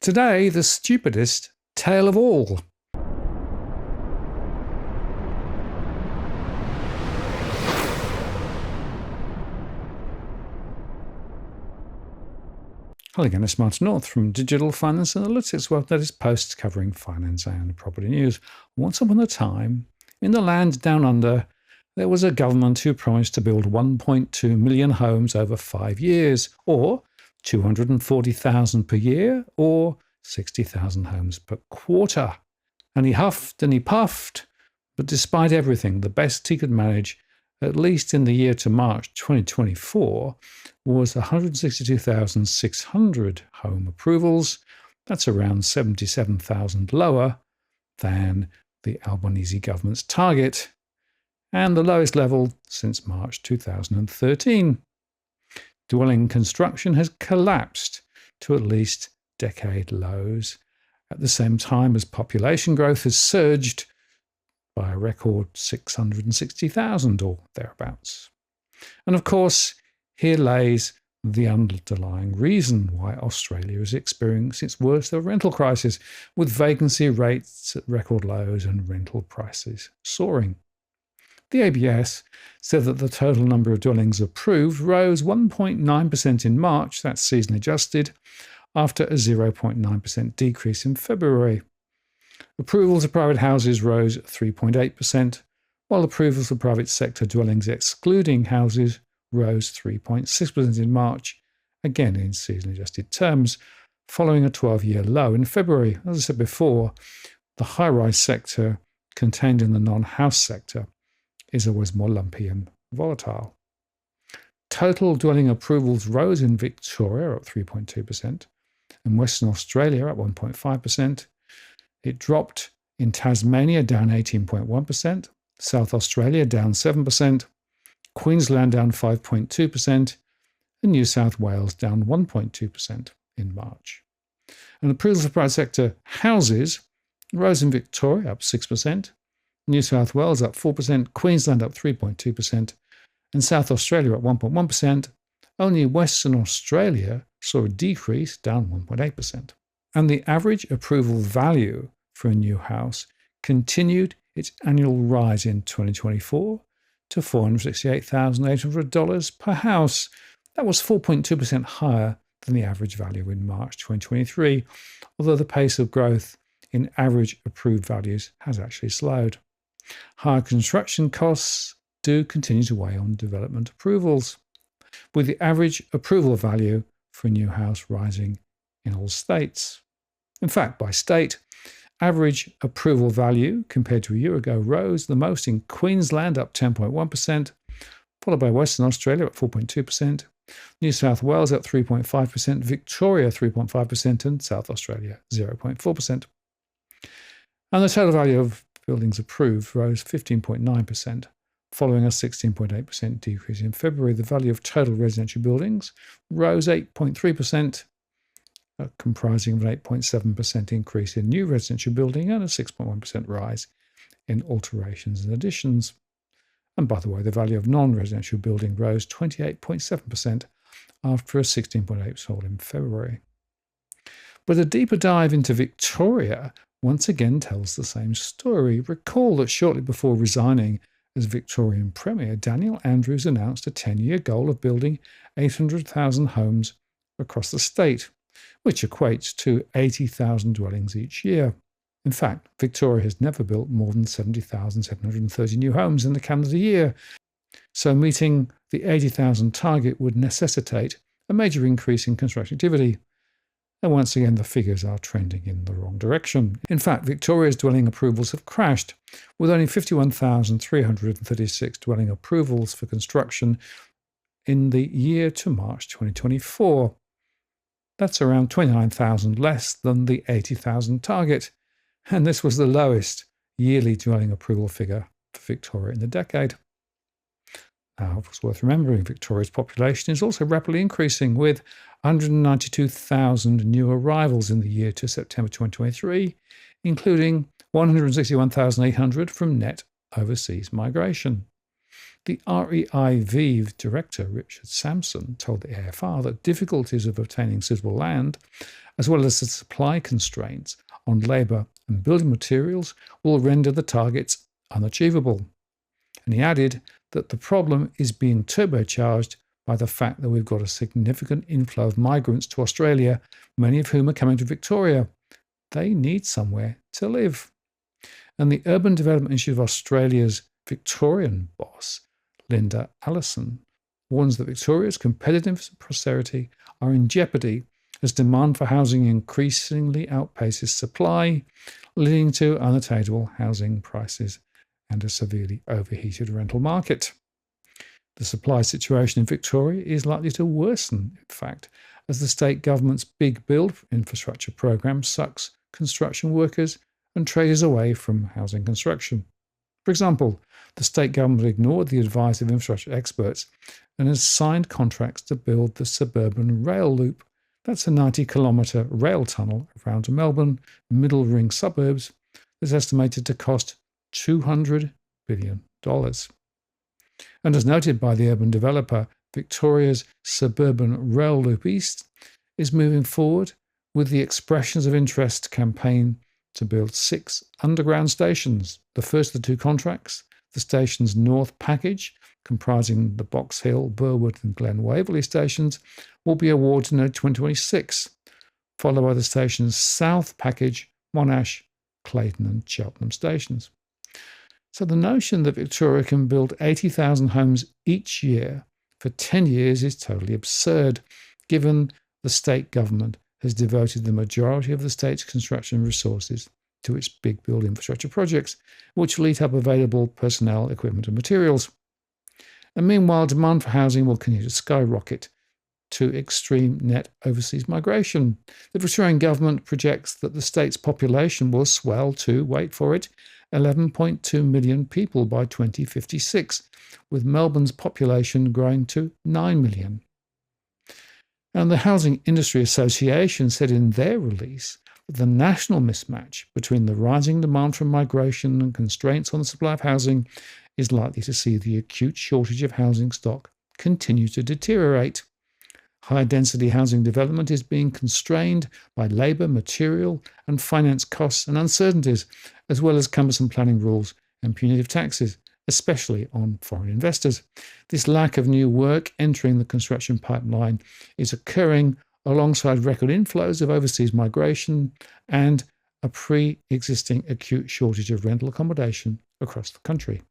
Today, the stupidest tale of all. Hello again, it's Martin North from Digital Finance Analytics, world latest posts covering finance and property news. Once upon a time, in the land down under, there was a government who promised to build 1.2 million homes over 5 years, or 240,000 per year, or 60,000 homes per quarter. And he huffed and he puffed, but despite everything, the best he could manage, at least in the year to March 2024, was 162,600 home approvals. That's around 77,000 lower than the Albanese government's target, and the lowest level since March 2013. Dwelling construction has collapsed to at least decade lows, at the same time as population growth has surged by a record 660,000 or thereabouts. And of course, here lays the underlying reason why Australia is experiencing its worst ever rental crisis, with vacancy rates at record lows and rental prices soaring. The ABS said that the total number of dwellings approved rose 1.9% in March, that's seasonally adjusted, after a 0.9% decrease in February. Approvals of private houses rose 3.8%, while approvals for private sector dwellings excluding houses rose 3.6% in March, again in seasonally adjusted terms, following a 12-year low in February. As I said before, the high-rise sector contained in the non-house sector is always more lumpy and volatile. Total dwelling approvals rose in Victoria up 3.2%, and Western Australia up 1.5%. It dropped in Tasmania, down 18.1%, South Australia down 7%, Queensland down 5.2%, and New South Wales down 1.2% in March. And approvals for private sector houses rose in Victoria up 6%, New South Wales up 4%, Queensland up 3.2%, and South Australia up 1.1%. Only Western Australia saw a decrease, down 1.8%. And the average approval value for a new house continued its annual rise in 2024 to $468,800 per house. That was 4.2% higher than the average value in March 2023, although the pace of growth in average approved values has actually slowed. Higher construction costs do continue to weigh on development approvals, with the average approval value for a new house rising in all states. In fact, by state, average approval value compared to a year ago rose the most in Queensland, up 10.1%, followed by Western Australia at 4.2%, New South Wales at 3.5%, Victoria 3.5%, and South Australia 0.4%. And the total value of buildings approved rose 15.9%, following a 16.8% decrease in February. The value of total residential buildings rose 8.3%, comprising of an 8.7% increase in new residential building and a 6.1% rise in alterations and additions. And by the way, the value of non-residential building rose 28.7% after a 16.8% fall in February. But a deeper dive into Victoria once again tells the same story. Recall that shortly before resigning as Victorian Premier, Daniel Andrews announced a 10-year goal of building 800,000 homes across the state, which equates to 80,000 dwellings each year. In fact, Victoria has never built more than 70,730 new homes in the calendar year, so meeting the 80,000 target would necessitate a major increase in construction activity. And once again, the figures are trending in the wrong direction. In fact, Victoria's dwelling approvals have crashed, with only 51,336 dwelling approvals for construction in the year to March 2024. That's around 29,000 less than the 80,000 target, and this was the lowest yearly dwelling approval figure for Victoria in the decade. Now, it's worth remembering Victoria's population is also rapidly increasing, with 192,000 new arrivals in the year to September 2023, including 161,800 from net overseas migration. The REIV director, Richard Sampson, told the AFR that difficulties of obtaining suitable land, as well as the supply constraints on labour and building materials, will render the targets unachievable. And he added that the problem is being turbocharged by the fact that we've got a significant inflow of migrants to Australia, many of whom are coming to Victoria. They need somewhere to live. And the Urban Development Institute of Australia's Victorian boss, Linda Allison, warns that Victoria's competitive prosperity are in jeopardy as demand for housing increasingly outpaces supply, leading to unattainable housing prices and a severely overheated rental market. The supply situation in Victoria is likely to worsen, in fact, as the state government's big build infrastructure program sucks construction workers and traders away from housing construction. For example, the state government ignored the advice of infrastructure experts and has signed contracts to build the suburban rail loop. That's a 90-kilometre rail tunnel around Melbourne middle ring suburbs that's estimated to cost $200 billion. And as noted by the urban developer, Victoria's Suburban Rail Loop East is moving forward with the Expressions of Interest campaign to build 6 underground stations. The first of the 2 contracts, the station's North package, comprising the Box Hill, Burwood and Glen Waverley stations, will be awarded in 2026, followed by the station's South package, Monash, Clayton and Cheltenham stations. So the notion that Victoria can build 80,000 homes each year for 10 years is totally absurd, given the state government has devoted the majority of the state's construction resources to its big build infrastructure projects, which will eat up available personnel, equipment and materials. And meanwhile, demand for housing will continue to skyrocket to extreme net overseas migration. The Victorian government projects that the state's population will swell to, wait for it, 11.2 million people by 2056, with Melbourne's population growing to 9 million. And the Housing Industry Association said in their release that the national mismatch between the rising demand for migration and constraints on the supply of housing is likely to see the acute shortage of housing stock continue to deteriorate. High-density housing development is being constrained by labour, material and finance costs and uncertainties, as well as cumbersome planning rules and punitive taxes, especially on foreign investors. This lack of new work entering the construction pipeline is occurring alongside record inflows of overseas migration and a pre-existing acute shortage of rental accommodation across the country.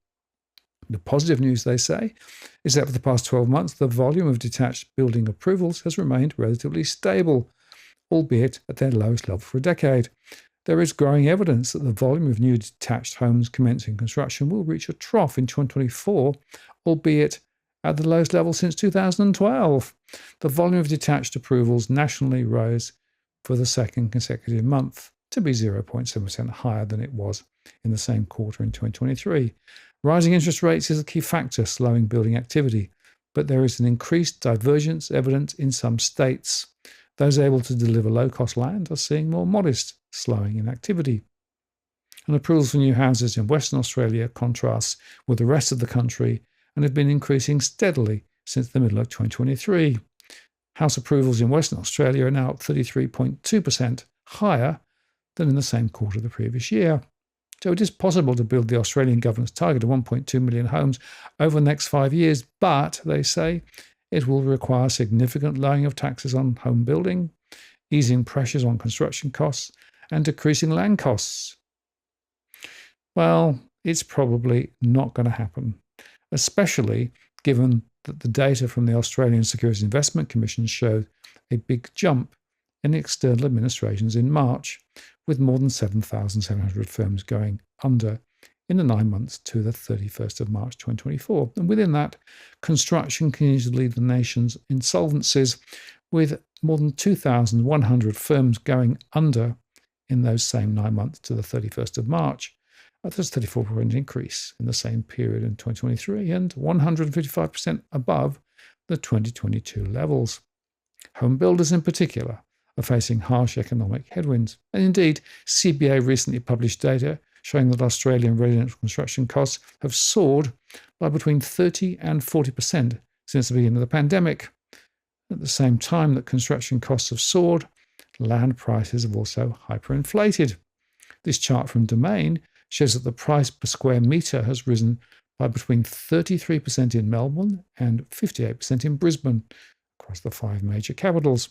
The positive news, they say, is that for the past 12 months, the volume of detached building approvals has remained relatively stable, albeit at their lowest level for a decade. There is growing evidence that the volume of new detached homes commencing construction will reach a trough in 2024, albeit at the lowest level since 2012. The volume of detached approvals nationally rose for the second consecutive month to be 0.7% higher than it was in the same quarter in 2023. Rising interest rates is a key factor slowing building activity, but there is an increased divergence evident in some states. Those able to deliver low-cost land are seeing more modest slowing in activity. And approvals for new houses in Western Australia contrasts with the rest of the country and have been increasing steadily since the middle of 2023. House approvals in Western Australia are now 33.2% higher than in the same quarter of the previous year. So it is possible to build the Australian government's target of 1.2 million homes over the next 5 years, but, they say, it will require significant lowering of taxes on home building, easing pressures on construction costs, and decreasing land costs. Well, it's probably not going to happen, especially given that the data from the Australian Securities Investment Commission showed a big jump in external administrations in March, with more than 7,700 firms going under in the 9 months to the 31st of March 2024. And within that, construction continues to lead the nation's insolvencies, with more than 2,100 firms going under in those same 9 months to the 31st of March. That's a 34% increase in the same period in 2023 and 155% above the 2022 levels. Home builders in particular are facing harsh economic headwinds. And indeed, CBA recently published data showing that Australian residential construction costs have soared by between 30 and 40% since the beginning of the pandemic. At the same time that construction costs have soared, land prices have also hyperinflated. This chart from Domain shows that the price per square metre has risen by between 33% in Melbourne and 58% in Brisbane, across the 5 major capitals.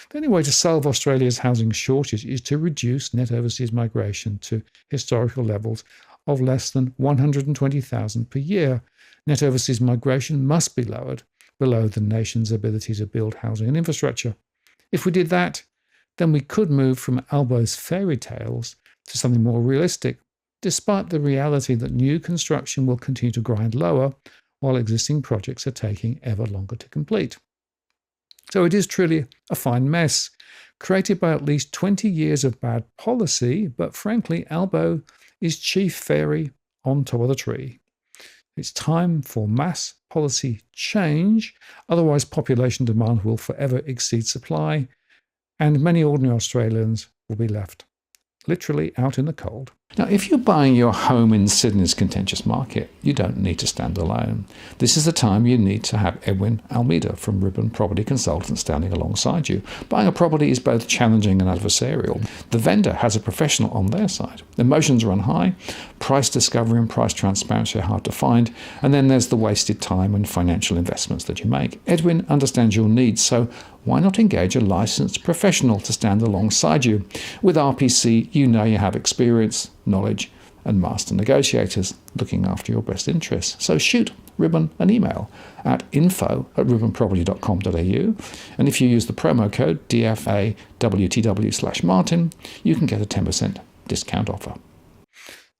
The only way to solve Australia's housing shortage is to reduce net overseas migration to historical levels of less than 120,000 per year. Net overseas migration must be lowered below the nation's ability to build housing and infrastructure. If we did that, then we could move from Albo's fairy tales to something more realistic, despite the reality that new construction will continue to grind lower while existing projects are taking ever longer to complete. So it is truly a fine mess, created by at least 20 years of bad policy, but frankly, Albo is chief fairy on top of the tree. It's time for mass policy change, otherwise population demand will forever exceed supply, and many ordinary Australians will be left literally out in the cold. Now, if you're buying your home in Sydney's contentious market, you don't need to stand alone. This is the time you need to have Edwin Almeida from Ribbon Property Consultants standing alongside you. Buying a property is both challenging and adversarial. The vendor has a professional on their side. Emotions run high, price discovery and price transparency are hard to find, and then there's the wasted time and financial investments that you make. Edwin understands your needs, so why not engage a licensed professional to stand alongside you? With RPC, you know you have experience, knowledge, and master negotiators looking after your best interests. So shoot Ribbon an email at info@ribbonproperty.com.au, and if you use the promo code DFAWTW/Martin, you can get a 10% discount offer.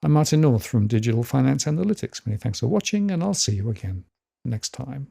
I'm Martin North from Digital Finance Analytics. Many thanks for watching, and I'll see you again next time.